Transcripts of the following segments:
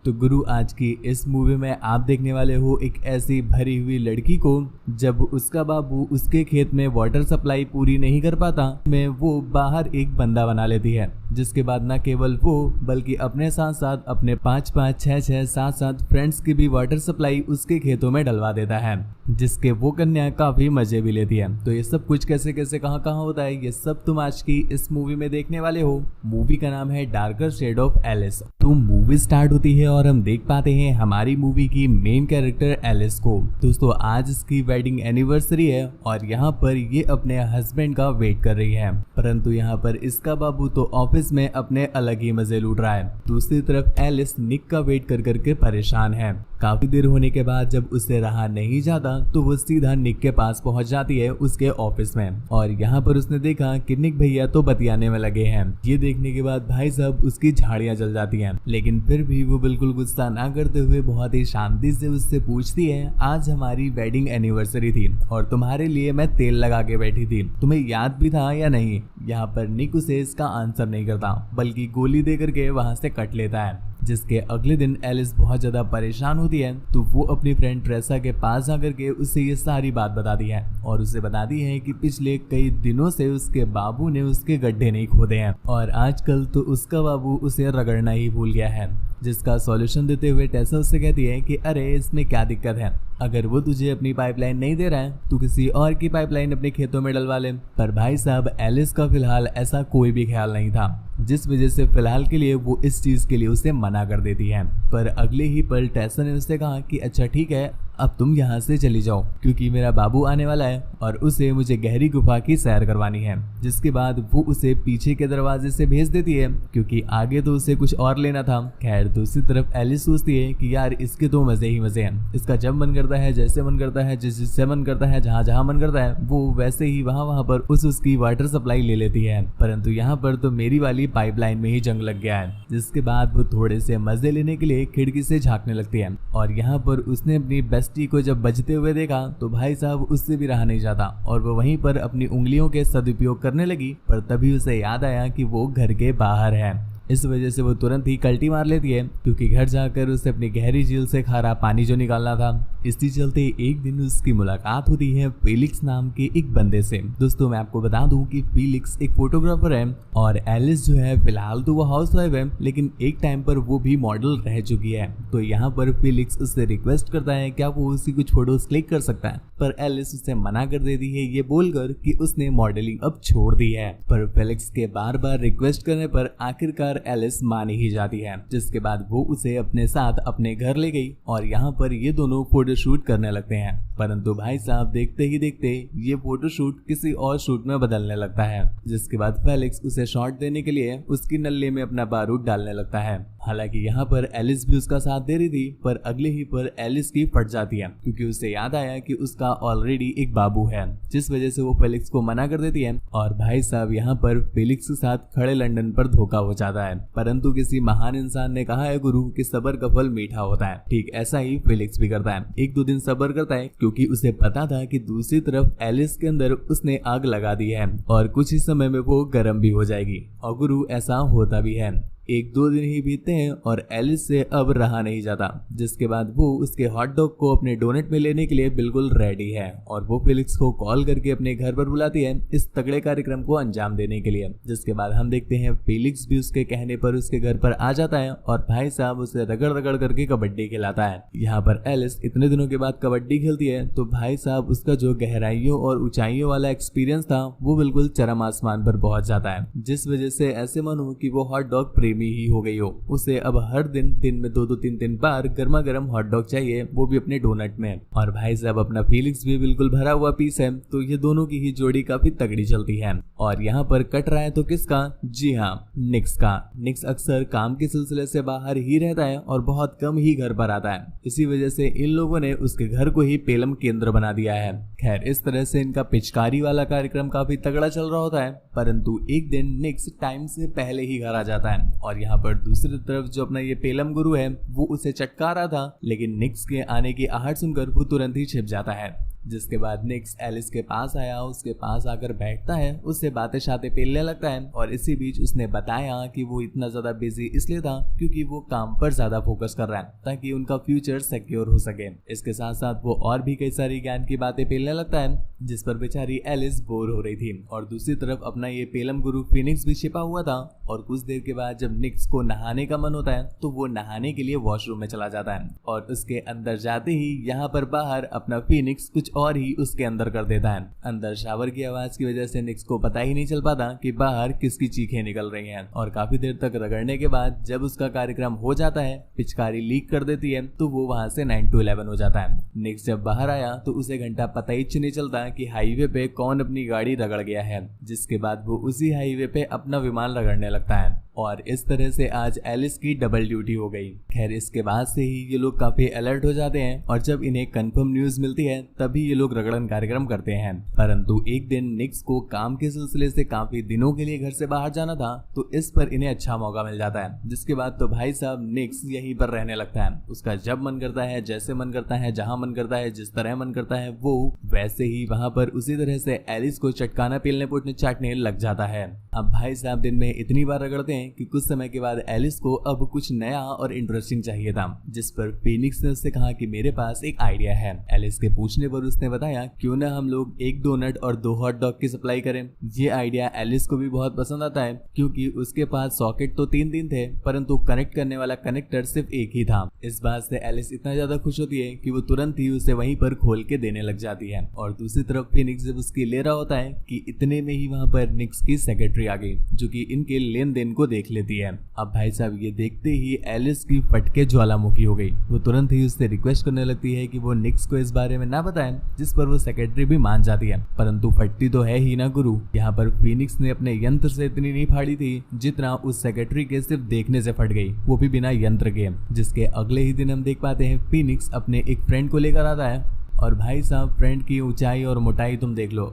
तो गुरु, आज की इस मूवी में आप देखने वाले हो एक ऐसी भरी हुई लड़की को जब उसका बाबू उसके खेत में वाटर सप्लाई पूरी नहीं कर पाता में वो बाहर एक बंदा बना लेती है, जिसके बाद न केवल वो बल्कि अपने साथ साथ अपने 5-5, 6-6, 7-7 फ्रेंड्स की भी वाटर सप्लाई उसके खेतों में डलवा देता है, जिसके वो कन्या काफी मजे भी लेती है। तो ये सब कुछ कैसे कैसे कहाँ कहाँ होता है, ये सब तुम आज की इस मूवी में देखने वाले हो। मूवी का नाम है डार्कर शेड ऑफ एलिस। तो मूवी स्टार्ट होती है और हम देख पाते हैं हमारी मूवी की मेन कैरेक्टर एलिस को। दोस्तों, आज इसकी वेडिंग एनिवर्सरी है और यहाँ पर ये अपने हस्बैंड का वेट कर रही है, परंतु यहाँ पर इसका बाबू तो ऑफिस में अपने अलग ही मजे लूट रहा है। दूसरी तरफ एलिस निक का वेट कर करके परेशान है। काफी देर होने के बाद जब उसे रहा नहीं जाता तो वो सीधा निक के पास पहुंच जाती है उसके ऑफिस में, और यहाँ पर उसने देखा कि निक भैया तो बतियाने में लगे हैं। ये देखने के बाद भाई साहब उसकी झाड़ियां जल जाती हैं, लेकिन फिर भी वो बिल्कुल गुस्सा ना करते हुए बहुत ही शांति से उससे पूछती है, आज हमारी वेडिंग एनिवर्सरी थी और तुम्हारे लिए मैं तेल लगा के बैठी थी, तुम्हें याद भी था या नहीं। यहाँ पर निक उसे इसका आंसर नहीं करता बल्कि गोली दे करके वहां से कट लेता है। जिसके अगले दिन एलिस बहुत ज्यादा परेशान होती है, तो वो अपनी फ्रेंड ट्रेसा के पास जाकर के उससे ये सारी बात बताती है और उसे बताती है कि पिछले कई दिनों से उसके बाबू ने उसके गड्ढे नहीं खोदे हैं और आजकल तो उसका बाबू उसे रगड़ना ही भूल गया है। जिसका सॉल्यूशन देते हुए टेसा उससे कहती है कि अरे इसमें क्या दिक्कत है, अगर वो तुझे अपनी पाइपलाइन नहीं दे रहा है तो किसी और की पाइपलाइन अपने खेतों में डलवा ले। पर भाई साहब, एलिस का फिलहाल ऐसा कोई भी ख्याल नहीं था, जिस वजह से फिलहाल के लिए वो इस चीज के लिए उसे मना कर देती है। पर अगले ही पल टेसा ने उससे कहा कि अच्छा ठीक है, अब तुम यहाँ से चली जाओ क्योंकि मेरा बाबू आने वाला है और उसे मुझे गहरी गुफा की सैर करवानी है। जिसके बाद वो उसे पीछे के दरवाजे से भेज देती है क्योंकि आगे तो उसे कुछ और लेना था। खैर, दूसरी तरफ एलिस सोचती है कि यार इसके तो मजे ही मजे हैं, इसका जब मन करता है, जैसे मन करता है, जिससे मन करता है, जहाँ जहाँ मन करता है वो वैसे ही वहाँ पर उसकी वाटर सप्लाई ले लेती है। परंतु यहाँ पर तो मेरी वाली पाइपलाइन में ही जंग लग गया है। जिसके बाद वो थोड़े से मजे लेने के लिए खिड़की से झांकने लगती है और यहाँ पर उसने अपनी बेस्टी को जब बजते हुए देखा तो भाई साहब उससे भी रहा नहीं जाता और वो वहीं पर अपनी उंगलियों के सदुपयोग करने लगी। पर तभी उसे याद आया कि वो घर के बाहर है। इस वजह से वो तुरंत ही कल्टी मार लेती है क्योंकि घर जाकर उसे अपनी गहरी झील से खारा पानी जो निकालना था। इसी चलते एक दिन उसकी मुलाकात होती है फेलिक्स नाम के एक बंदे से। दोस्तों, मैं आपको बता दूं कि फेलिक्स एक फोटोग्राफर है और एलिस जो है फिलहाल तो वो हाउसवाइफ है, लेकिन एक टाइम पर वो भी मॉडल रह चुकी है। तो यहाँ पर फेलिक्स उससे रिक्वेस्ट करता है क्या वो उसकी कुछ फोटोज क्लिक कर सकता है, पर एलिस उससे मना कर देती है ये बोलकर कि उसने मॉडलिंग अब छोड़ दी है। पर फेलिक्स के बार बार रिक्वेस्ट करने पर आखिरकार एलिस मान ही जाती है। जिसके बाद वो उसे अपने साथ अपने घर ले गई और यहाँ पर ये दोनों फोटोशूट करने लगते हैं। परंतु भाई साहब देखते ही देखते ये फोटोशूट किसी और शूट में बदलने लगता है। जिसके बाद फेलिक्स उसे शॉट देने के लिए उसकी नल्ली में अपना बारूद डालने लगता है। हालांकि यहाँ पर एलिस भी उसका साथ दे रही थी, पर अगले ही पर एलिस की फट जाती है क्योंकि उसे याद आया कि उसका ऑलरेडी एक बाबू है, जिस वजह से वो फेलिक्स को मना कर देती है। और भाई साहब यहाँ पर फेलिक्स के साथ खड़े लंदन पर धोखा हो जाता है। परंतु किसी महान इंसान ने कहा है गुरु कि सब्र का फल मीठा होता है, ठीक ऐसा ही फेलिक्स भी करता है। 1-2 दिन सब्र करता है क्योंकि उसे पता था कि दूसरी तरफ एलिस के अंदर उसने आग लगा दी है और कुछ ही समय में वो गर्म भी हो जाएगी। और गुरु, ऐसा होता भी है। 1-2 दिन ही बीतते हैं और एलिस से अब रहा नहीं जाता। जिसके बाद वो उसके हॉट डॉग को अपने डोनेट में लेने के लिए बिल्कुल रेडी है और वो फेलिक्स को कॉल करके अपने घर पर बुलाती है इस तगड़े कार्यक्रम को अंजाम देने के लिए। जिसके बाद हम देखते हैं फेलिक्स भी उसके कहने पर उसके घर पर आ जाता है और भाई साहब उसे रगड़ रगड़ करके कबड्डी खिलाता है। यहाँ पर एलिस इतने दिनों के बाद कबड्डी खेलती है तो भाई साहब उसका जो गहराइयों और ऊंचाइयों वाला एक्सपीरियंस था वो बिल्कुल चरम आसमान पर पहुंच जाता है। जिस वजह से ऐसे मन हो कि वो हॉट डॉग ही हो गई हो। उसे अब हर दिन में 2-2, 3-3 बार गर्मा गर्म हॉट डॉग चाहिए, वो भी अपने डोनट में। और भाई साहब अपना फेलिक्स भी बिल्कुल भरा हुआ पीस है, तो ये दोनों की ही जोड़ी काफी तगड़ी चलती है। और यहाँ पर कट रहा है तो किसका? जी हाँ, निक्स का। निक्स अक्सर काम के सिलसिले से बाहर ही रहता है और बहुत कम ही घर पर आता है। इसी वजह से इन लोगों ने उसके घर को ही पेलम केंद्र बना दिया है। खैर, इस तरह से इनका पिचकारी वाला कार्यक्रम काफी तगड़ा चल रहा होता है। परंतु एक दिन निक्स टाइम से पहले ही घर आ जाता है और यहाँ पर दूसरी तरफ जो अपना ये पेलम गुरु है वो उसे चटका रहा था, लेकिन निक्स के आने की आहट सुनकर वो तुरंत ही छिप जाता है। जिसके बाद निक्स एलिस के पास आया, उसके पास आकर बैठता है, उससे बातें शातें पेलने लगता है और इसी बीच उसने बताया कि वो इतना ज्यादा बिजी इसलिए था क्योंकि वो काम पर ज्यादा फोकस कर रहा है ताकि उनका फ्यूचर सिक्योर हो सके। इसके साथ साथ वो और भी कई सारी ज्ञान की बातें पेलने लगता है जिस पर बेचारी एलिस बोर हो रही थी। और दूसरी तरफ अपना ये पेलम गुरु फिनिक्स भी छिपा हुआ था और कुछ देर के बाद जब निक्स को नहाने का मन होता है तो वो नहाने के लिए वॉशरूम में चला जाता है और उसके अंदर जाते ही यहाँ पर बाहर अपना फिनिक्स कुछ और ही उसके अंदर कर देता है। अंदर शावर की आवाज की वजह से निक्स को पता ही नहीं चल पाता कि बाहर किसकी चीखें निकल रही हैं और काफी देर तक रगड़ने के बाद जब उसका कार्यक्रम हो जाता है, पिचकारी लीक कर देती है तो वो वहां से 9 to 11 हो जाता है। निक्स जब बाहर आया तो उसे घंटा पता ही नहीं चलता कि हाईवे पे कौन अपनी गाड़ी रगड़ गया है, जिसके बाद वो उसी हाईवे पे अपना विमान रगड़ने लगता है और इस तरह से आज एलिस की डबल ड्यूटी हो गई। खैर इसके बाद से ही ये लोग काफी अलर्ट हो जाते हैं और जब इन्हें कंफर्म न्यूज मिलती है तभी ये लोग रगड़न कार्यक्रम करते हैं। परंतु एक दिन निक्स को काम के सिलसिले से काफी दिनों के लिए घर से बाहर जाना था तो इस पर इन्हें अच्छा मौका मिल जाता है, जिसके बाद तो भाई साहब निक्स यहीं पर रहने लगता है। उसका जब मन करता है, जैसे मन करता है, जहां मन करता है, जिस तरह मन करता है वो वैसे ही वहां पर उसी तरह से एलिस को चटकाना पेलने पोटने चाटने लग जाता है। अब भाई साहब दिन में इतनी बार रगड़ते हैं कि कुछ समय के बाद एलिस को अब कुछ नया और इंटरेस्टिंग चाहिए था, जिस पर फिनिक्स ने उससे कहा कि मेरे पास एक आइडिया है। एलिस के पूछने पर उसने बताया क्यों ना हम लोग 1 डोनट और 2 हॉट डॉग की सप्लाई करें। ये आइडिया एलिस को भी बहुत पसंद आता है क्योंकि उसके पास सॉकेट तो 3 थे परंतु कनेक्ट करने वाला कनेक्टर सिर्फ एक ही था। इस बात से एलिस इतना ज्यादा खुश होती है कि वो तुरंत ही उसे वहीं पर खोल के देने लग जाती है। और दूसरी तरफ फिनिक्स जब उसकी ले रहा होता है कि इतने में ही वहां पर निक्स की सेक्रेटरी आ गई जो कि इनके लेन देन को देख लेती है। अब भाई साहब ये देखते ही एलिस की फटके ज्वालामुखी हो गई। वो तुरंत ही उससे रिक्वेस्ट करने लगती है कि वो निक्स को इस बारे में ना बताएं, जिस पर वो सेक्रेटरी भी मान जाती है। परंतु फटती तो है ही ना गुरु। यहाँ पर फिनिक्स ने अपने यंत्र से इतनी नहीं फाड़ी थी जितना उस सेक्रेटरी के सिर्फ देखने से फट गई, वो भी बिना यंत्र के। जिसके अगले ही दिन हम देख पाते हैं फिनिक्स अपने एक फ्रेंड को लेकर आता है और भाई साहब फ्रेंड की ऊंचाई और मोटाई तुम देख लो।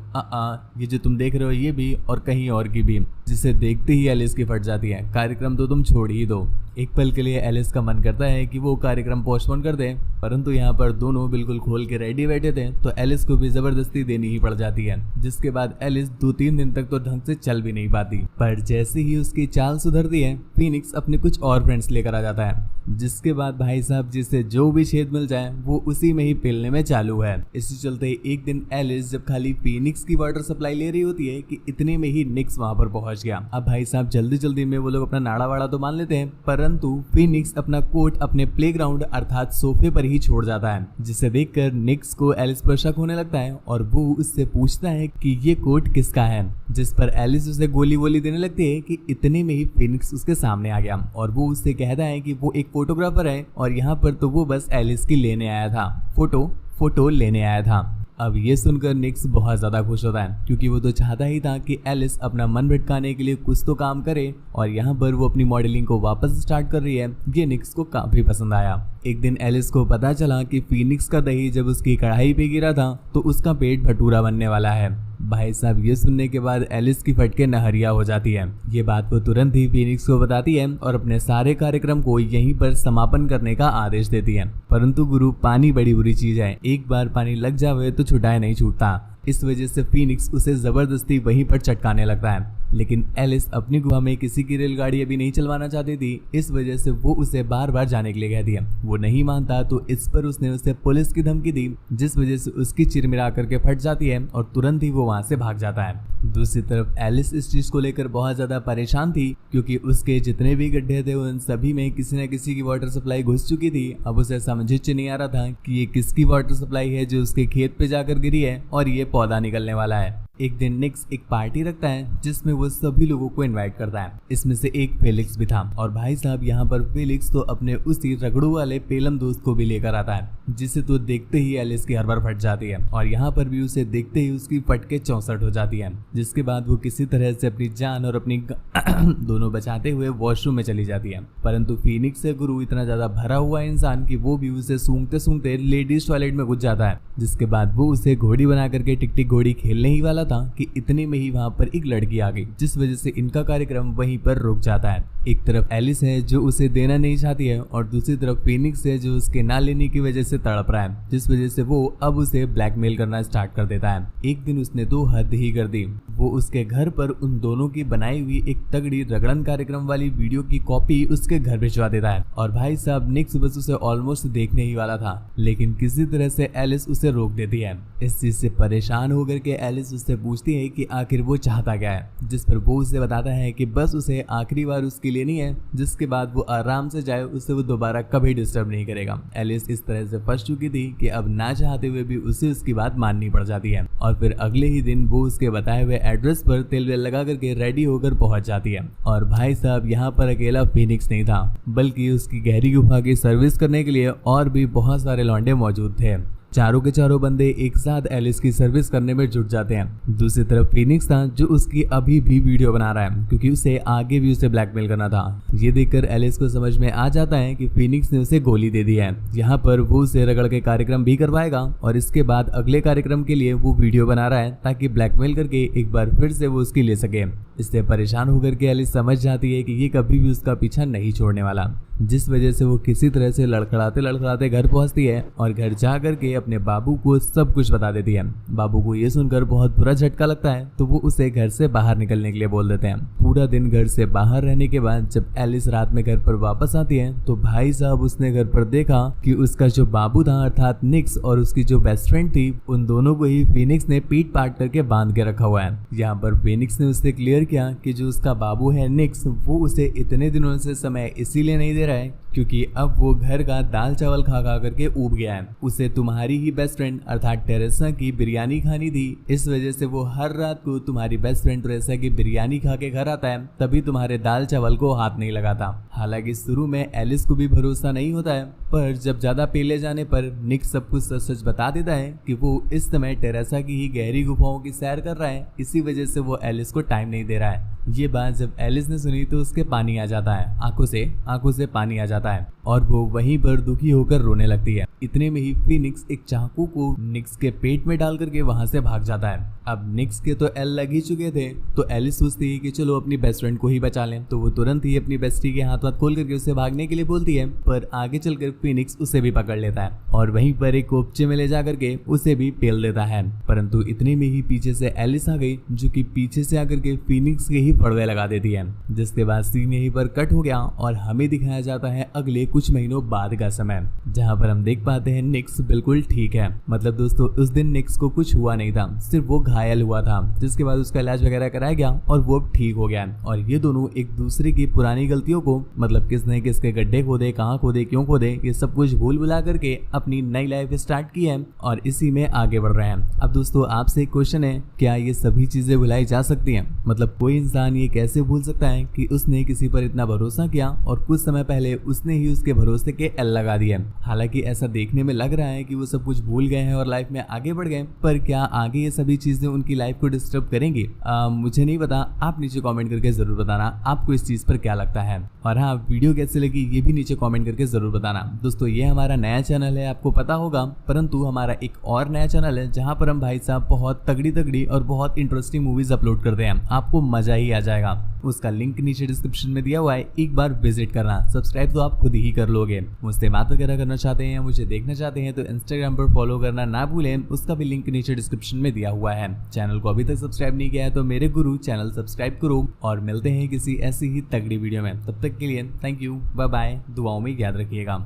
ये जो तुम देख रहे हो ये भी और कहीं और की भी, जिसे देखते ही एलिस की फट जाती है। कार्यक्रम तो तुम छोड़ ही दो। एक पल के लिए एलिस का मन करता है कि वो कार्यक्रम पोस्टपोन कर दे, परंतु यहाँ पर दोनों बिल्कुल खोल के रेडी बैठे थे तो एलिस को भी जबरदस्ती देनी ही पड़ जाती है। जिसके बाद एलिस 2-3 दिन तक तो ढंग से चल भी नहीं पाती। पर जैसे ही उसकी चाल सुधरती है फिनिक्स अपने कुछ और फ्रेंड्स लेकर आ जाता है, जिसके बाद भाई साहब जिसे जो भी छेद मिल जाए वो उसी में ही पेलने में चालू है। इसी चलते एक दिन एलिस जब खाली फिनिक्स की वाटर सप्लाई ले रही होती है कि इतने में ही निक्स वहां पर पहुंच गया। अब भाई साहब जल्दी जल्दी में वो लोग अपना नाड़ा वाड़ा तो मान लेते हैं, परंतु फिनिक्स अपना कोट अपने प्लेग्राउंड अर्थात सोफे पर ही छोड़ जाता है, जिसे देखकर निक्स को एलिस पर शक होने लगता है और वो उससे पूछता है कि ये कोट किसका है। जिस पर एलिस उसे गोली वोली देने लगती है कि इतने में ही फिनिक्स उसके सामने आ गया और वो उससे कहता है कि वो एक फोटोग्राफर है और यहाँ पर तो वो बस एलिस की लेने आया था, फोटो लेने आया था। अब ये सुनकर निक्स बहुत ज्यादा खुश होता है क्योंकि वो तो चाहता ही था कि एलिस अपना मन भटकाने के लिए कुछ तो काम करे और यहाँ पर वो अपनी मॉडलिंग को वापस स्टार्ट कर रही है। ये निक्स को काफी पसंद आया। एक दिन एलिस को पता चला कि फिनिक्स का दही जब उसकी कढ़ाई पे गिरा था तो उसका पेट भटूरा बनने वाला है। भाई साहब ये सुनने के बाद एलिस की फटके नहरिया हो जाती है। ये बात वो तुरंत ही फिनिक्स को बताती है और अपने सारे कार्यक्रम को यहीं पर समापन करने का आदेश देती है। परंतु गुरु पानी बड़ी बुरी चीज है, एक बार पानी लग जावे तो छुटाए नहीं छूटता। इस वजह से फिनिक्स उसे जबरदस्ती वहीं पर चटकाने लगता है, लेकिन एलिस अपनी गुहा में किसी की रेलगाड़ी अभी नहीं चलवाना चाहती थी। इस वजह से वो उसे बार बार जाने के लिए कहती है। वो नहीं मानता तो इस पर उसने उसे पुलिस की धमकी दी, जिस वजह से उसकी चिरमिरा करके फट जाती है और तुरंत ही वो वहां से भाग जाता है। दूसरी तरफ एलिस इस चीज को लेकर बहुत ज्यादा परेशान थी क्योंकि उसके जितने भी गड्ढे थे उन सभी में किसी न किसी की वाटर सप्लाई घुस चुकी थी। अब उसे समझ ही नहीं आ रहा था कि ये किसकी वाटर सप्लाई है जो उसके खेत पे जाकर गिरी है और ये पौधा निकलने वाला है। एक दिन निक्स एक पार्टी रखता है जिसमें वो सभी लोगों को इनवाइट करता है। इसमें से एक फेलिक्स भी था और भाई साहब यहाँ पर फेलिक्स तो अपने उसी रगड़ू वाले पेलम दोस्त को भी लेकर आता है, जिसे तो देखते ही एलिस की हर बार फट जाती है और यहाँ पर भी उसे देखते ही उसकी फटके 64 हो जाती है। जिसके बाद वो किसी तरह से अपनी जान और अपनी दोनों बचाते हुए वॉशरूम में चली जाती है। परंतु फिनिक्स से गुरु इतना ज्यादा भरा हुआ इंसान कि वो भी उसे सूंघते सूंघते लेडीज टॉयलेट में घुस जाता है। जिसके बाद वो उसे घोड़ी बना करके टिक टिक घोड़ी खेलने ही वाला था कि इतने में ही वहाँ पर एक लड़की आ गई, जिस वजह से इनका कार्यक्रम वहीं पर रुक जाता है। एक तरफ एलिस है जो उसे देना नहीं चाहती है और दूसरी तरफ फीनिक्स है जो उसके ना लेने की वजह से तड़प रहा है, जिस वजह से वो अब उसे ब्लैकमेल करना स्टार्ट कर देता है। एक दिन उसने तो हद ही कर दी, वो उसके घर पर उन दोनों की बनाई हुई एक तगड़ी रगड़न कार्यक्रम वाली वीडियो की कॉपी उसके घर भिजवा देता है। और भाई साहब निक्स बस उसे ऑलमोस्ट देखने ही वाला था, लेकिन किसी तरह से एलिस उसे रोक देती है। इस चीज से परेशान होकर के एलिस उससे पूछती है कि आखिर वो चाहता क्या है, जिस पर वो उसे बताता है कि बस उसे आखिरी बार उसकी लेनी है, जिसके बाद वो आराम से जाए, उससे वो दोबारा कभी डिस्टर्ब नहीं करेगा। एलिस इस तरह से फंस चुकी थी कि अब ना चाहते हुए भी उसे उसकी बात माननी पड़ जाती है। और फिर अगले ही दिन वो उसके बताए हुए एड्रेस पर तेल वेल लगा करके रेडी होकर पहुंच जाती है। और भाई साहब यहाँ पर अकेला फीनिक्स नहीं था, बल्कि उसकी गहरी गुफा की सर्विस करने के लिए और भी बहुत सारे लौंडे मौजूद थे। चारों के चारों बंदे एक साथ एलिस की सर्विस करने में जुट जाते हैं। दूसरी तरफ फीनिक्स था जो उसकी अभी भी वीडियो बना रहा है, क्योंकि उसे आगे भी उसे ब्लैकमेल करना था। ये देखकर एलिस को समझ में आ जाता है कि फीनिक्स ने उसे गोली दे दी है। यहाँ पर वो उसे रगड़ के कार्यक्रम भी करवाएगा और इसके बाद अगले कार्यक्रम के लिए वो वीडियो बना रहा है ताकि ब्लैकमेल करके एक बार फिर से वो उसकी ले सके। इससे परेशान होकर के एलिस समझ जाती है कि ये कभी भी उसका पीछा नहीं छोड़ने वाला, जिस वजह से वो किसी तरह से लड़खड़ाते लड़खड़ाते घर पहुंचती है और घर जा करके अपने बाबू को सब कुछ बता देती है। बाबू को ये सुनकर बहुत बुरा झटका लगता है, तो वो उसे घर से बाहर निकलने के लिए बोल देते हैं। पूरा दिन घर से बाहर रहने के बाद जब एलिस रात में घर पर वापस आती है तो भाई साहब उसने घर पर देखा कि उसका जो बाबू था अर्थात निक्स और उसकी जो बेस्ट फ्रेंड थी, उन दोनों को ही फीनिक्स ने पीट पाट करके बांध के रखा हुआ है। यहाँ पर फीनिक्स ने उससे क्लियर किया कि जो उसका बाबू है निक्स, वो उसे इतने दिनों से समय इसीलिए नहीं दे रहा है क्योंकि अब वो घर का दाल चावल खा खा करके ऊब गया है। उसे तुम्हारी ही बेस्ट फ्रेंड अर्थात टेरेसा की बिरयानी खानी थी, इस वजह से वो हर रात को तुम्हारी बेस्ट फ्रेंड टेरेसा की बिरयानी खा के घर आता है, तभी तुम्हारे दाल चावल को हाथ नहीं लगाता। हालांकि शुरू में एलिस को भी भरोसा नहीं होता है, पर जब ज्यादा पेले जाने पर निक सब कुछ सच सच बता देता है कि वो इस समय टेरेसा की ही गहरी गुफाओं की सैर कर रहा है, इसी वजह से वो एलिस को टाइम नहीं दे रहा है। ये बात जब एलिस ने सुनी तो उसके पानी आ जाता है, आंखों से पानी आ जाता है और वो वहीं पर दुखी होकर रोने लगती है। इतने में ही फीनिक्स एक चाकू को निक्स के पेट में डाल करके वहां से भाग जाता है। अब निक्स के तो एल लग ही चुके थे, तो एलिस सोचती है कि चलो अपनी बेस्ट फ्रेंड को ही बचा लें, तो वो तुरंत ही अपनी बेस्टी के हाथ खोल करके उसे भागने के लिए बोलती है, पर आगे चलकर फीनिक्स उसे भी पकड़ लेता है और वहीं पर एक कोपचे में ले जा करके उसे भी पेल देता है। परंतु इतने में ही पीछे से एलिस आ गई, जो कि पीछे से आकर के फीनिक्स के ही फड़वे लगा देती है, जिसके बाद सीन यहीं पर कट हो गया और हमें दिखाया जाता है अगले कुछ महीनों बाद का समय, जहां पर हम देख पाते हैं निक्स बिल्कुल ठीक है। मतलब दोस्तों उस दिन निक्स को कुछ हुआ नहीं था, सिर्फ वो घायल हुआ था, जिसके बाद उसका इलाज वगैरह कराया गया और वो ठीक हो गया। और ये दोनों एक दूसरे की पुरानी गलतियों को, मतलब किसने किसके गड्ढे खोदे, कहाँ खोदे, क्यों खोदे, ये सब कुछ भूल भुला करके अपनी नई लाइफ स्टार्ट की है और इसी में आगे बढ़ रहे हैं। अब दोस्तों आपसे एक क्वेश्चन है, क्या ये सभी चीजें भुलाई जा सकती हैं? मतलब कोई इंसान ये कैसे भूल सकता है कि उसने किसी पर इतना भरोसा किया और कुछ समय पहले उसने ही उसके भरोसे के एल लगा दिए। हालांकि ऐसा देखने में लग रहा है कि वो सब कुछ भूल गए हैं और लाइफ में आगे बढ़ गए, पर क्या आगे ये सभी चीजें उनकी लाइफ को डिस्टर्ब करेंगी? मुझे नहीं पता, आप नीचे कमेंट करके जरूर बताना आपको इस चीज पर क्या लगता है। और हाँ, वीडियो कैसे लगी ये भी नीचे कमेंट करके जरूर बताना। दोस्तों ये हमारा नया चैनल है, आपको पता होगा, परंतु हमारा एक और नया चैनल है जहाँ पर हम भाई साहब बहुत तगड़ी और बहुत इंटरेस्टिंग मूवीज अपलोड करते हैं, आपको मजा ही आ जाएगा। उसका लिंक नीचे डिस्क्रिप्शन में दिया हुआ है, एक बार विजिट करना। सब्सक्राइब तो आप खुद ही कर लोगे। मुझसे बात वगैरह करना चाहते हैं, मुझे देखना चाहते हैं तो इंस्टाग्राम पर फॉलो करना ना भूलें, उसका भी लिंक नीचे डिस्क्रिप्शन में दिया हुआ है। चैनल को अभी तक सब्सक्राइब नहीं किया है तो मेरे गुरु चैनल सब्सक्राइब करो और मिलते हैं किसी ऐसी ही तगड़ी वीडियो में। तब तक के लिए थैंक यू, बाय बाय, दुआओं में याद रखिएगा।